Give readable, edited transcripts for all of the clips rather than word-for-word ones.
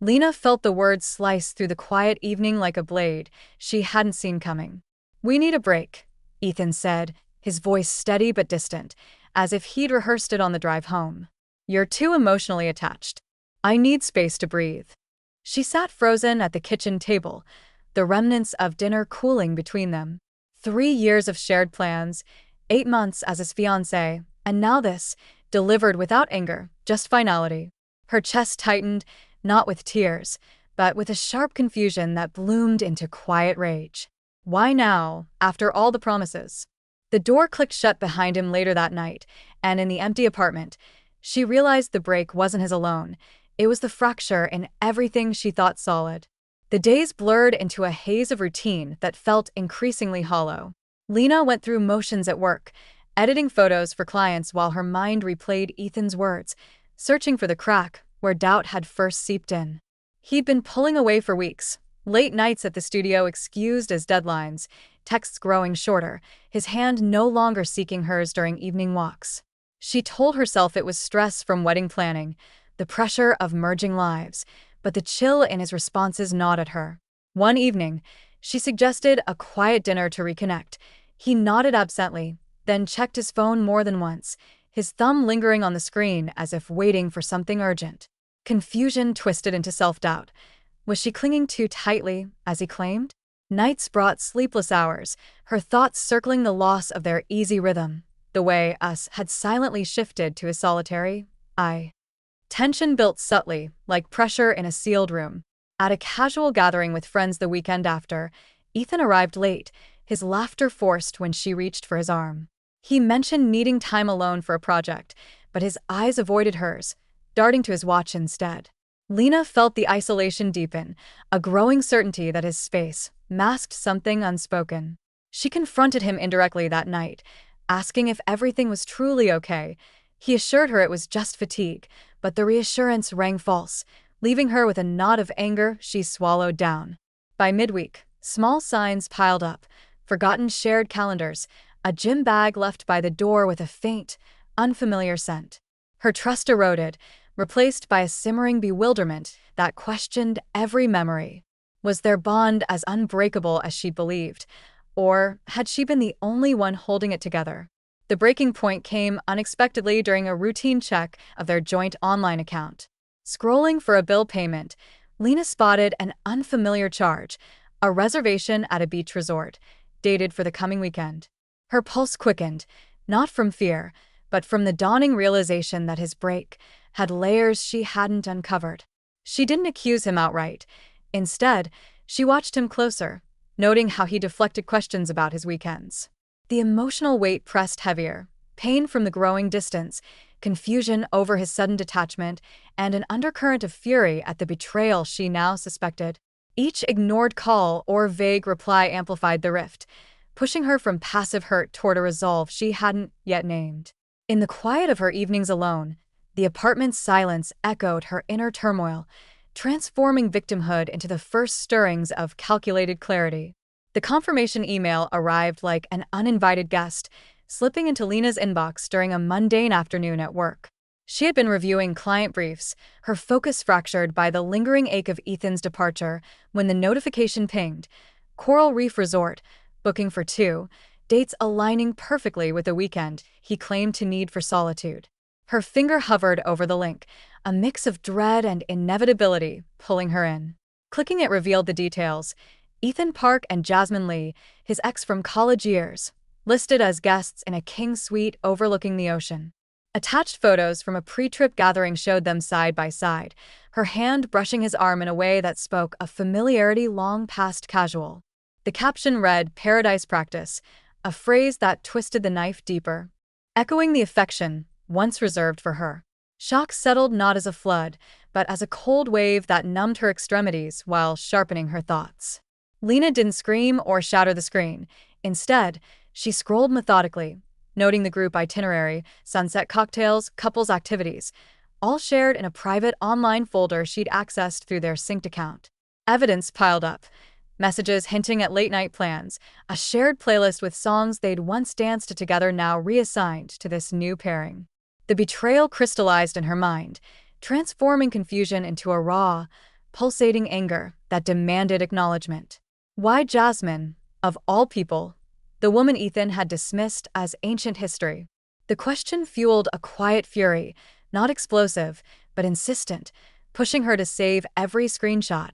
Lena felt the words slice through the quiet evening like a blade she hadn't seen coming. "We need a break," Ethan said, his voice steady but distant, as if he'd rehearsed it on the drive home. "You're too emotionally attached. I need space to breathe." She sat frozen at the kitchen table, the remnants of dinner cooling between them. 3 years of shared plans, 8 months as his fiancé, and now this, delivered without anger, just finality. Her chest tightened, not with tears, but with a sharp confusion that bloomed into quiet rage. Why now, after all the promises? The door clicked shut behind him later that night, and in the empty apartment, she realized the break wasn't his alone. It was the fracture in everything she thought solid. The days blurred into a haze of routine that felt increasingly hollow. Lena went through motions at work, editing photos for clients while her mind replayed Ethan's words, searching for the crack where doubt had first seeped in. He'd been pulling away for weeks, late nights at the studio excused as deadlines, texts growing shorter, his hand no longer seeking hers during evening walks. She told herself it was stress from wedding planning, the pressure of merging lives, but the chill in his responses gnawed at her. One evening, she suggested a quiet dinner to reconnect. He nodded absently, then checked his phone more than once, his thumb lingering on the screen as if waiting for something urgent. Confusion twisted into self-doubt. Was she clinging too tightly, as he claimed? Nights brought sleepless hours, her thoughts circling the loss of their easy rhythm, the way us had silently shifted to his solitary I. Tension built subtly, like pressure in a sealed room. At a casual gathering with friends the weekend after, Ethan arrived late, his laughter forced when she reached for his arm. He mentioned needing time alone for a project, but his eyes avoided hers, darting to his watch instead. Lena felt the isolation deepen, a growing certainty that his space masked something unspoken. She confronted him indirectly that night, asking if everything was truly okay. He assured her it was just fatigue, but the reassurance rang false, leaving her with a knot of anger she swallowed down. By midweek, small signs piled up, forgotten shared calendars, a gym bag left by the door with a faint, unfamiliar scent. Her trust eroded, replaced by a simmering bewilderment that questioned every memory. Was their bond as unbreakable as she believed, or had she been the only one holding it together? The breaking point came unexpectedly during a routine check of their joint online account. Scrolling for a bill payment, Lena spotted an unfamiliar charge, a reservation at a beach resort, dated for the coming weekend. Her pulse quickened, not from fear, but from the dawning realization that his break had layers she hadn't uncovered. She didn't accuse him outright. Instead, she watched him closer, noting how he deflected questions about his weekends. The emotional weight pressed heavier, pain from the growing distance, confusion over his sudden detachment, and an undercurrent of fury at the betrayal she now suspected. Each ignored call or vague reply amplified the rift, pushing her from passive hurt toward a resolve she hadn't yet named. In the quiet of her evenings alone, the apartment's silence echoed her inner turmoil, transforming victimhood into the first stirrings of calculated clarity. The confirmation email arrived like an uninvited guest, slipping into Lena's inbox during a mundane afternoon at work. She had been reviewing client briefs, her focus fractured by the lingering ache of Ethan's departure, when the notification pinged. Coral Reef Resort, booking for 2, dates aligning perfectly with the weekend he claimed to need for solitude. Her finger hovered over the link, a mix of dread and inevitability pulling her in. Clicking it revealed the details. Ethan Park and Jasmine Lee, his ex from college years, listed as guests in a king suite overlooking the ocean. Attached photos from a pre-trip gathering showed them side by side, her hand brushing his arm in a way that spoke of familiarity long past casual. The caption read, "Paradise Practice," a phrase that twisted the knife deeper, echoing the affection once reserved for her. Shock settled not as a flood, but as a cold wave that numbed her extremities while sharpening her thoughts. Lena didn't scream or shatter the screen. Instead, she scrolled methodically, noting the group itinerary, sunset cocktails, couples activities, all shared in a private online folder she'd accessed through their synced account. Evidence piled up, messages hinting at late-night plans, a shared playlist with songs they'd once danced together now reassigned to this new pairing. The betrayal crystallized in her mind, transforming confusion into a raw, pulsating anger that demanded acknowledgement. Why Jasmine, of all people, the woman Ethan had dismissed as ancient history? The question fueled a quiet fury, not explosive, but insistent, pushing her to save every screenshot,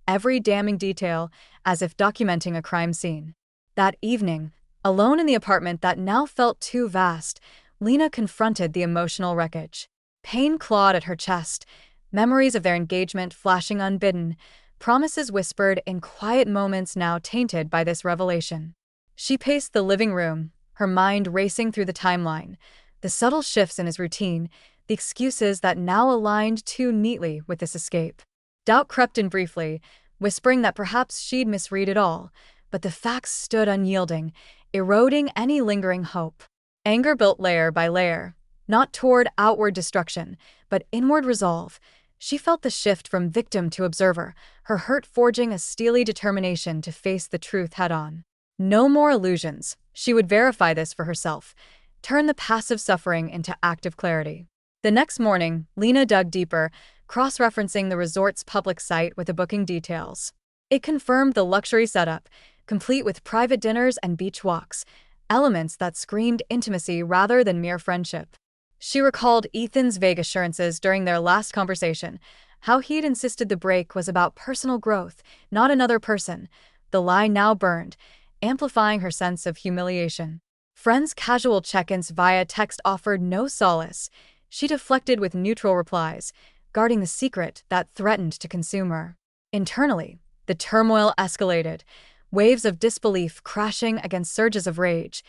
every damning detail, as if documenting a crime scene. That evening, alone in the apartment that now felt too vast, Lena confronted the emotional wreckage. Pain clawed at her chest, memories of their engagement flashing unbidden, promises whispered in quiet moments now tainted by this revelation. She paced the living room, her mind racing through the timeline, the subtle shifts in his routine, the excuses that now aligned too neatly with this escape. Doubt crept in briefly, whispering that perhaps she'd misread it all, but the facts stood unyielding, eroding any lingering hope. Anger built layer by layer, not toward outward destruction, but inward resolve. She felt the shift from victim to observer, her hurt forging a steely determination to face the truth head-on. No more illusions. She would verify this for herself, turn the passive suffering into active clarity. The next morning, Lena dug deeper, cross-referencing the resort's public site with the booking details. It confirmed the luxury setup, complete with private dinners and beach walks, elements that screamed intimacy rather than mere friendship. She recalled Ethan's vague assurances during their last conversation, how he'd insisted the break was about personal growth, not another person. The lie now burned, amplifying her sense of humiliation. Friends' casual check-ins via text offered no solace. She deflected with neutral replies, guarding the secret that threatened to consume her. Internally, the turmoil escalated, waves of disbelief crashing against surges of rage,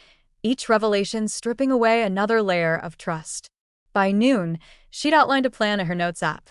each revelation stripping away another layer of trust. By noon, she'd outlined a plan in her notes app.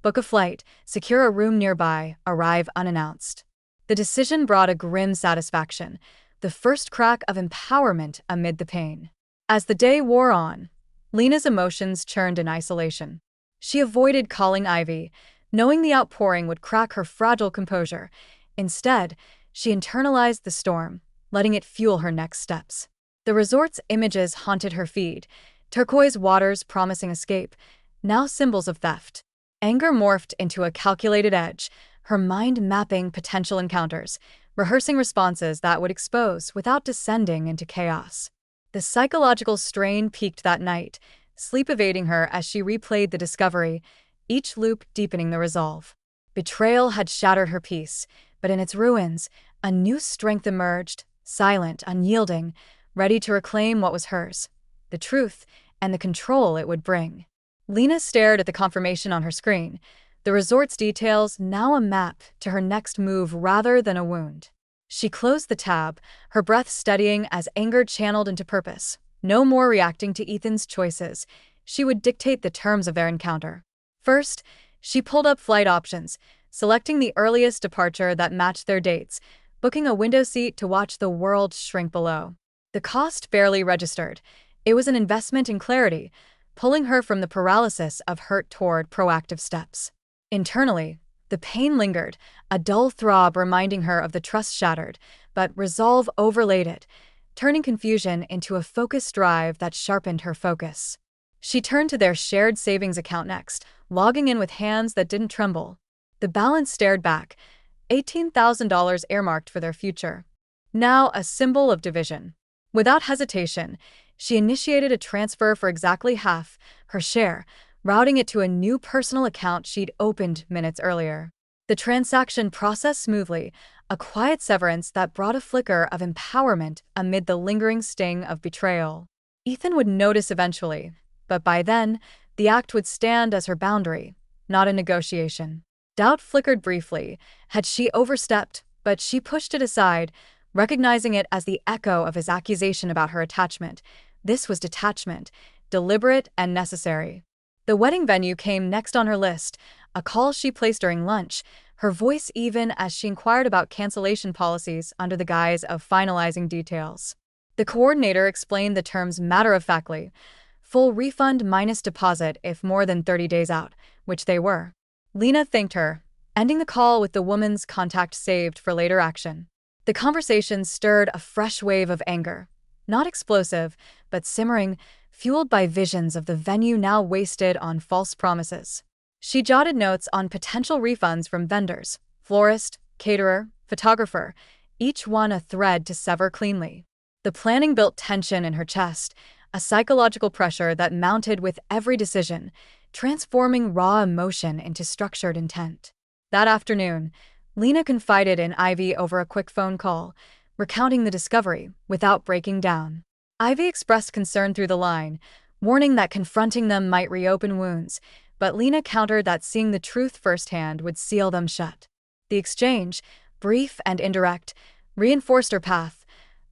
Book a flight, secure a room nearby, arrive unannounced. The decision brought a grim satisfaction, the first crack of empowerment amid the pain. As the day wore on, Lena's emotions churned in isolation. She avoided calling Ivy, knowing the outpouring would crack her fragile composure. Instead, she internalized the storm, letting it fuel her next steps. The resort's images haunted her feed, turquoise waters promising escape, now symbols of theft. Anger morphed into a calculated edge, her mind mapping potential encounters, rehearsing responses that would expose without descending into chaos. The psychological strain peaked that night, sleep evading her as she replayed the discovery, each loop deepening the resolve. Betrayal had shattered her peace, but in its ruins, a new strength emerged, silent, unyielding, ready to reclaim what was hers, the truth and the control it would bring. Lena stared at the confirmation on her screen, the resort's details now a map to her next move rather than a wound. She closed the tab, her breath steadying as anger channeled into purpose. No more reacting to Ethan's choices. She would dictate the terms of their encounter. First, she pulled up flight options, selecting the earliest departure that matched their dates, booking a window seat to watch the world shrink below. The cost barely registered. It was an investment in clarity, pulling her from the paralysis of hurt toward proactive steps. Internally, the pain lingered, a dull throb reminding her of the trust shattered, but resolve overlaid it, turning confusion into a focused drive that sharpened her focus. She turned to their shared savings account next, logging in with hands that didn't tremble. The balance stared back, $18,000 earmarked for their future. Now a symbol of division. Without hesitation, she initiated a transfer for exactly half, her share, routing it to a new personal account she'd opened minutes earlier. The transaction processed smoothly, a quiet severance that brought a flicker of empowerment amid the lingering sting of betrayal. Ethan would notice eventually, but by then, the act would stand as her boundary, not a negotiation. Doubt flickered briefly. Had she overstepped? But she pushed it aside, recognizing it as the echo of his accusation about her attachment. This was detachment, deliberate and necessary. The wedding venue came next on her list, a call she placed during lunch, her voice even as she inquired about cancellation policies under the guise of finalizing details. The coordinator explained the terms matter-of-factly, full refund minus deposit if more than 30 days out, which they were. Lena thanked her, ending the call with the woman's contact saved for later action. The conversation stirred a fresh wave of anger, not explosive, but simmering, fueled by visions of the venue now wasted on false promises. She jotted notes on potential refunds from vendors, florist, caterer, photographer, each one a thread to sever cleanly. The planning built tension in her chest, a psychological pressure that mounted with every decision, transforming raw emotion into structured intent. That afternoon, Lena confided in Ivy over a quick phone call, recounting the discovery without breaking down. Ivy expressed concern through the line, warning that confronting them might reopen wounds, but Lena countered that seeing the truth firsthand would seal them shut. The exchange, brief and indirect, reinforced her path.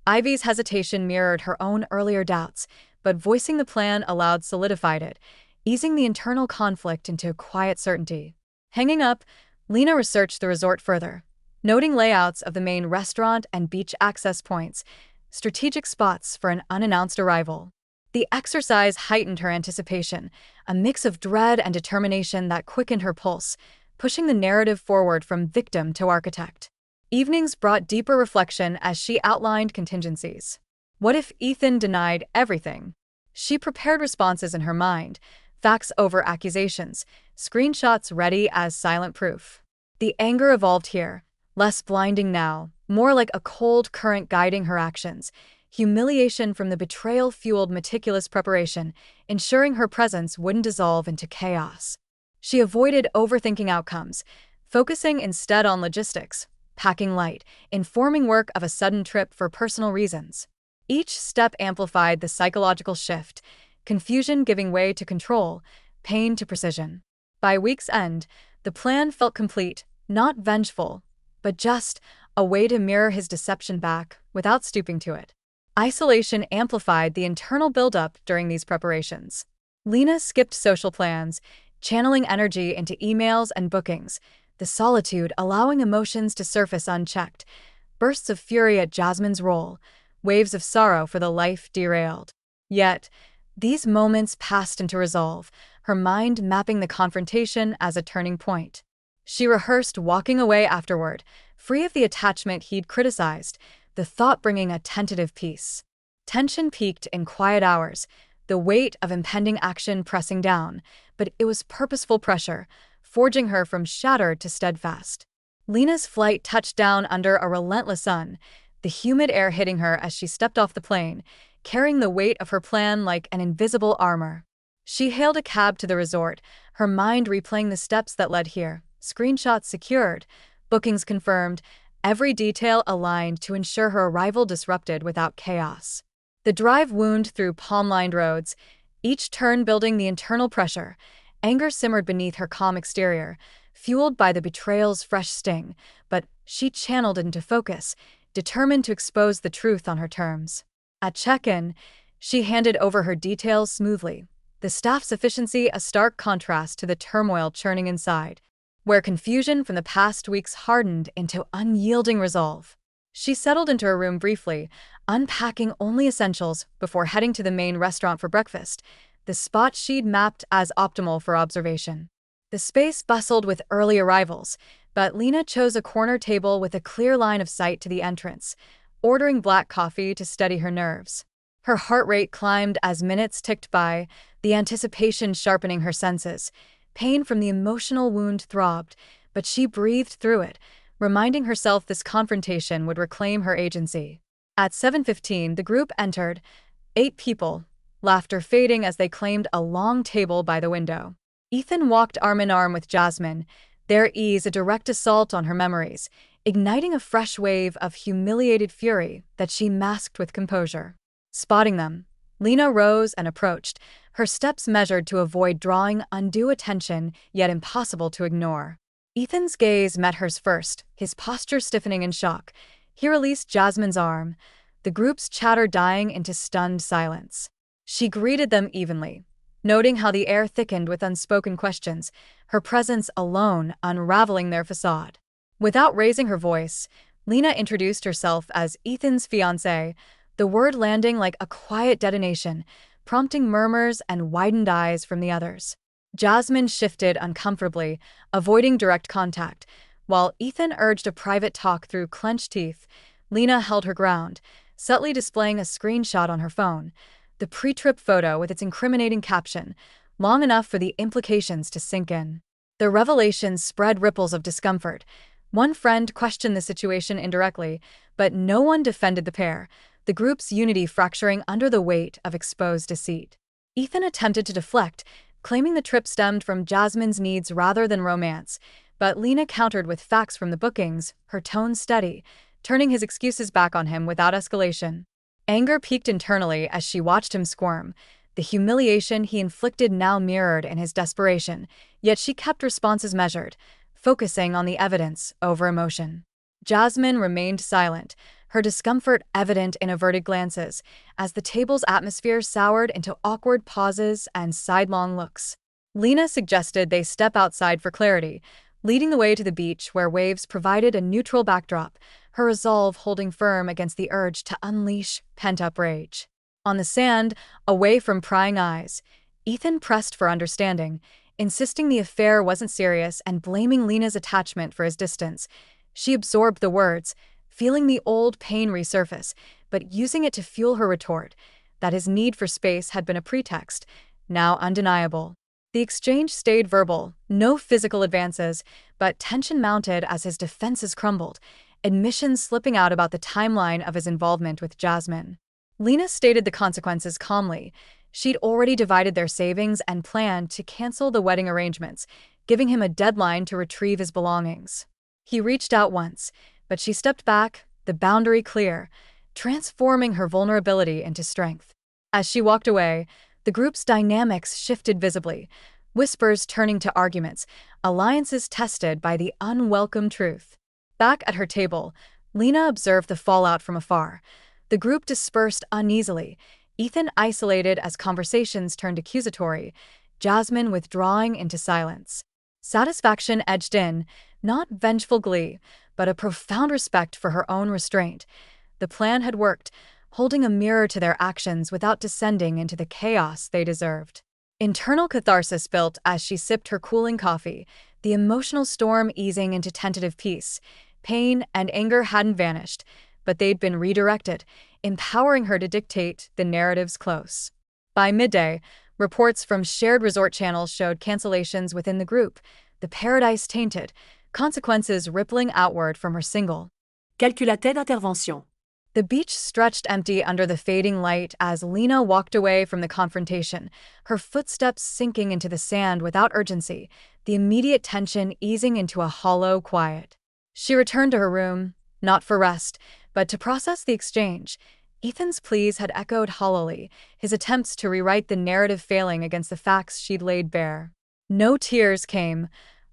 Ivy's hesitation mirrored her own earlier doubts, but voicing the plan aloud solidified it, easing the internal conflict into quiet certainty. Hanging up, Lena researched the resort further, noting layouts of the main restaurant and beach access points, strategic spots for an unannounced arrival. The exercise heightened her anticipation, a mix of dread and determination that quickened her pulse, pushing the narrative forward from victim to architect. Evenings brought deeper reflection as she outlined contingencies. What if Ethan denied everything? She prepared responses in her mind, facts over accusations, screenshots ready as silent proof. The anger evolved here, less blinding now, more like a cold current guiding her actions. Humiliation from the betrayal fueled meticulous preparation, ensuring her presence wouldn't dissolve into chaos. She avoided overthinking outcomes, focusing instead on logistics, packing light, informing work of a sudden trip for personal reasons. Each step amplified the psychological shift, confusion giving way to control, pain to precision. By week's end, the plan felt complete, not vengeful, but just a way to mirror his deception back without stooping to it. Isolation amplified the internal buildup during these preparations. Lena skipped social plans, channeling energy into emails and bookings, the solitude allowing emotions to surface unchecked, bursts of fury at Jasmine's role, waves of sorrow for the life derailed. Yet, these moments passed into resolve, her mind mapping the confrontation as a turning point. She rehearsed walking away afterward, free of the attachment he'd criticized, the thought bringing a tentative peace. Tension peaked in quiet hours, the weight of impending action pressing down, but it was purposeful pressure, forging her from shattered to steadfast. Lena's flight touched down under a relentless sun, the humid air hitting her as she stepped off the plane, carrying the weight of her plan like an invisible armor. She hailed a cab to the resort, her mind replaying the steps that led here, screenshots secured, bookings confirmed, every detail aligned to ensure her arrival disrupted without chaos. The drive wound through palm-lined roads, each turn building the internal pressure. Anger simmered beneath her calm exterior, fueled by the betrayal's fresh sting, but she channeled it into focus, determined to expose the truth on her terms. At check-in, she handed over her details smoothly, the staff's efficiency a stark contrast to the turmoil churning inside, where confusion from the past weeks hardened into unyielding resolve. She settled into her room briefly, unpacking only essentials before heading to the main restaurant for breakfast, the spot she'd mapped as optimal for observation. The space bustled with early arrivals, but Lena chose a corner table with a clear line of sight to the entrance, ordering black coffee to steady her nerves. Her heart rate climbed as minutes ticked by, the anticipation sharpening her senses. Pain from the emotional wound throbbed, but she breathed through it, reminding herself this confrontation would reclaim her agency. At 7:15, the group entered, 8 people, laughter fading as they claimed a long table by the window. Ethan walked arm in arm with Jasmine, their ease a direct assault on her memories, igniting a fresh wave of humiliated fury that she masked with composure. Spotting them, Lena rose and approached, her steps measured to avoid drawing undue attention, yet impossible to ignore. Ethan's gaze met hers first, his posture stiffening in shock. He released Jasmine's arm, the group's chatter dying into stunned silence. She greeted them evenly, noting how the air thickened with unspoken questions, her presence alone unraveling their facade. Without raising her voice, Lena introduced herself as Ethan's fiancé, the word landing like a quiet detonation, prompting murmurs and widened eyes from the others. Jasmine shifted uncomfortably, avoiding direct contact, while Ethan urged a private talk through clenched teeth. Lena held her ground, subtly displaying a screenshot on her phone, the pre-trip photo with its incriminating caption, long enough for the implications to sink in. The revelation spread ripples of discomfort. One friend questioned the situation indirectly, but no one defended the pair, the group's unity fracturing under the weight of exposed deceit. Ethan attempted to deflect, claiming the trip stemmed from Jasmine's needs rather than romance, but Lena countered with facts from the bookings, her tone steady, turning his excuses back on him without escalation. Anger peaked internally as she watched him squirm. The humiliation he inflicted now mirrored in his desperation, yet she kept responses measured, focusing on the evidence over emotion. Jasmine remained silent, her discomfort evident in averted glances, as the table's atmosphere soured into awkward pauses and sidelong looks. Lena suggested they step outside for clarity, leading the way to the beach where waves provided a neutral backdrop, her resolve holding firm against the urge to unleash pent-up rage. On the sand, away from prying eyes, Ethan pressed for understanding, insisting the affair wasn't serious and blaming Lena's attachment for his distance. She absorbed the words, feeling the old pain resurface, but using it to fuel her retort, that his need for space had been a pretext, now undeniable. The exchange stayed verbal, no physical advances, but tension mounted as his defenses crumbled, admissions slipping out about the timeline of his involvement with Jasmine. Lena stated the consequences calmly. She'd already divided their savings and planned to cancel the wedding arrangements, giving him a deadline to retrieve his belongings. He reached out once, but she stepped back, the boundary clear, transforming her vulnerability into strength. As she walked away, the group's dynamics shifted visibly, whispers turning to arguments, alliances tested by the unwelcome truth. Back at her table, Lena observed the fallout from afar. The group dispersed uneasily, Ethan isolated as conversations turned accusatory, Jasmine withdrawing into silence. Satisfaction edged in, not vengeful glee, but a profound respect for her own restraint. The plan had worked, holding a mirror to their actions without descending into the chaos they deserved. Internal catharsis built as she sipped her cooling coffee, the emotional storm easing into tentative peace. Pain and anger hadn't vanished, but they'd been redirected, empowering her to dictate the narrative's close. By midday, reports from shared resort channels showed cancellations within the group, the paradise tainted, consequences rippling outward from her single. Calcula-t-elle d'intervention? The beach stretched empty under the fading light as Lena walked away from the confrontation, her footsteps sinking into the sand without urgency, the immediate tension easing into a hollow quiet. She returned to her room, not for rest, but to process the exchange. Ethan's pleas had echoed hollowly, his attempts to rewrite the narrative failing against the facts she'd laid bare. No tears came,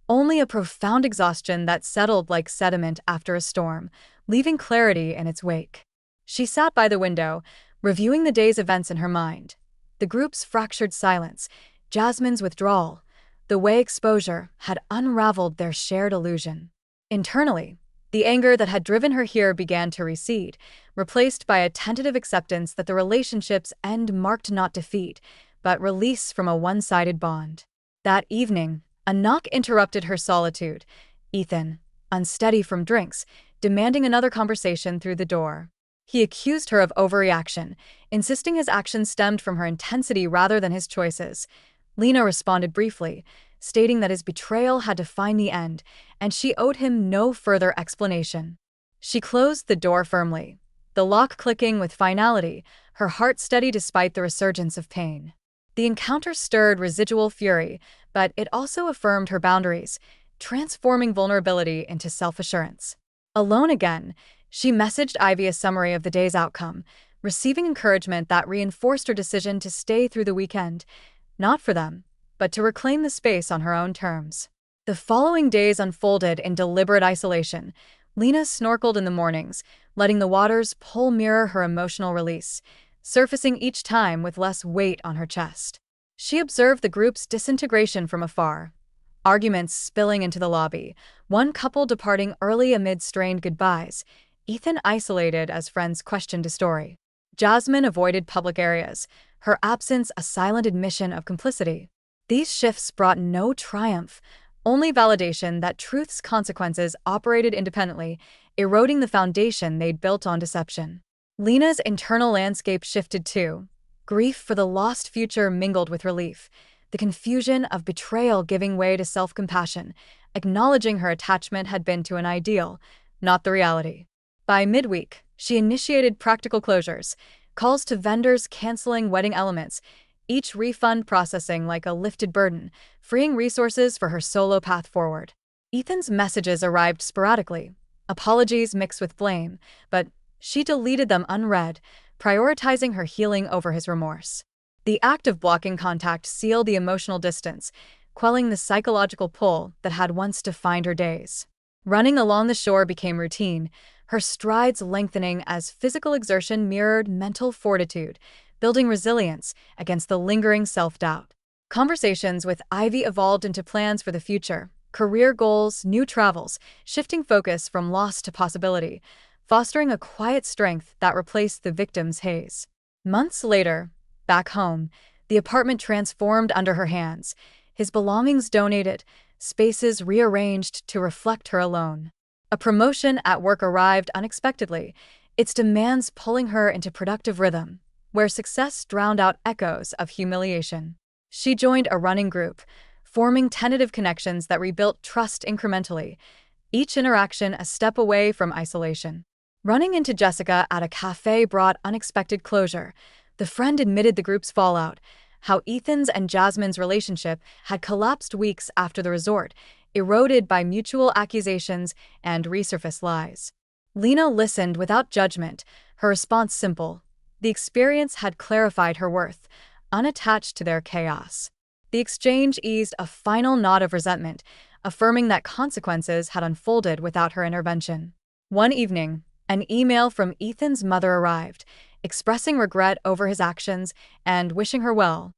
only a profound exhaustion that settled like sediment after a storm, leaving clarity in its wake. She sat by the window, reviewing the day's events in her mind. The group's fractured silence, Jasmine's withdrawal, the way exposure had unraveled their shared illusion. Internally, the anger that had driven her here began to recede, replaced by a tentative acceptance that the relationship's end marked not defeat, but release from a one-sided bond. That evening, a knock interrupted her solitude. Ethan, unsteady from drinks, demanding another conversation through the door. He accused her of overreaction, insisting his actions stemmed from her intensity rather than his choices. Lena responded briefly, stating that his betrayal had defined the end, and she owed him no further explanation. She closed the door firmly, the lock clicking with finality, her heart steady despite the resurgence of pain. The encounter stirred residual fury, but it also affirmed her boundaries, transforming vulnerability into self-assurance. Alone again, she messaged Ivy a summary of the day's outcome, receiving encouragement that reinforced her decision to stay through the weekend, not for them, but to reclaim the space on her own terms. The following days unfolded in deliberate isolation. Lena snorkeled in the mornings, letting the water's pull mirror her emotional release, surfacing each time with less weight on her chest. She observed the group's disintegration from afar, arguments spilling into the lobby, one couple departing early amid strained goodbyes, Ethan isolated as friends questioned his story. Jasmine avoided public areas, her absence a silent admission of complicity. These shifts brought no triumph, only validation that truth's consequences operated independently, eroding the foundation they'd built on deception. Lena's internal landscape shifted too. Grief for the lost future mingled with relief. the confusion of betrayal giving way to self-compassion, acknowledging her attachment had been to an ideal, not the reality. By midweek, she initiated practical closures, calls to vendors canceling wedding elements, each refund processing like a lifted burden, freeing resources for her solo path forward. Ethan's messages arrived sporadically, apologies mixed with blame, but she deleted them unread, prioritizing her healing over his remorse. The act of blocking contact sealed the emotional distance, quelling the psychological pull that had once defined her days. Running along the shore became routine, her strides lengthening as physical exertion mirrored mental fortitude, building resilience against the lingering self-doubt. Conversations with Ivy evolved into plans for the future, career goals, new travels, shifting focus from loss to possibility, fostering a quiet strength that replaced the victim's haze. Months later, back home, the apartment transformed under her hands, his belongings donated, spaces rearranged to reflect her alone. A promotion at work arrived unexpectedly, its demands pulling her into productive rhythm, where success drowned out echoes of humiliation. She joined a running group, forming tentative connections that rebuilt trust incrementally, each interaction a step away from isolation. Running into Jessica at a cafe brought unexpected closure. The friend admitted the group's fallout, how Ethan's and Jasmine's relationship had collapsed weeks after the resort, eroded by mutual accusations and resurfaced lies. Lena listened without judgment, her response simple. The experience had clarified her worth, unattached to their chaos. The exchange eased a final knot of resentment, affirming that consequences had unfolded without her intervention. One evening, an email from Ethan's mother arrived, expressing regret over his actions and wishing her well.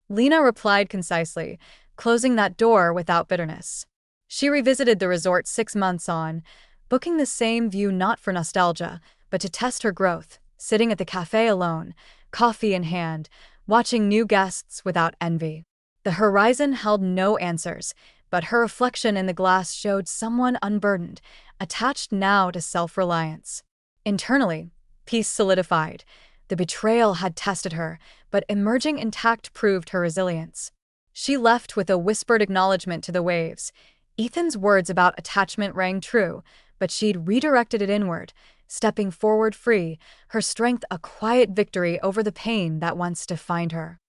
Lena replied concisely, closing that door without bitterness. She revisited the resort 6 months on, booking the same view not for nostalgia, but to test her growth, sitting at the cafe alone, coffee in hand, watching new guests without envy. The horizon held no answers, but her reflection in the glass showed someone unburdened, attached now to self-reliance. Internally, peace solidified. The betrayal had tested her, but emerging intact proved her resilience. She left with a whispered acknowledgement to the waves. Ethan's words about attachment rang true, but she'd redirected it inward, stepping forward free, her strength a quiet victory over the pain that once defined her.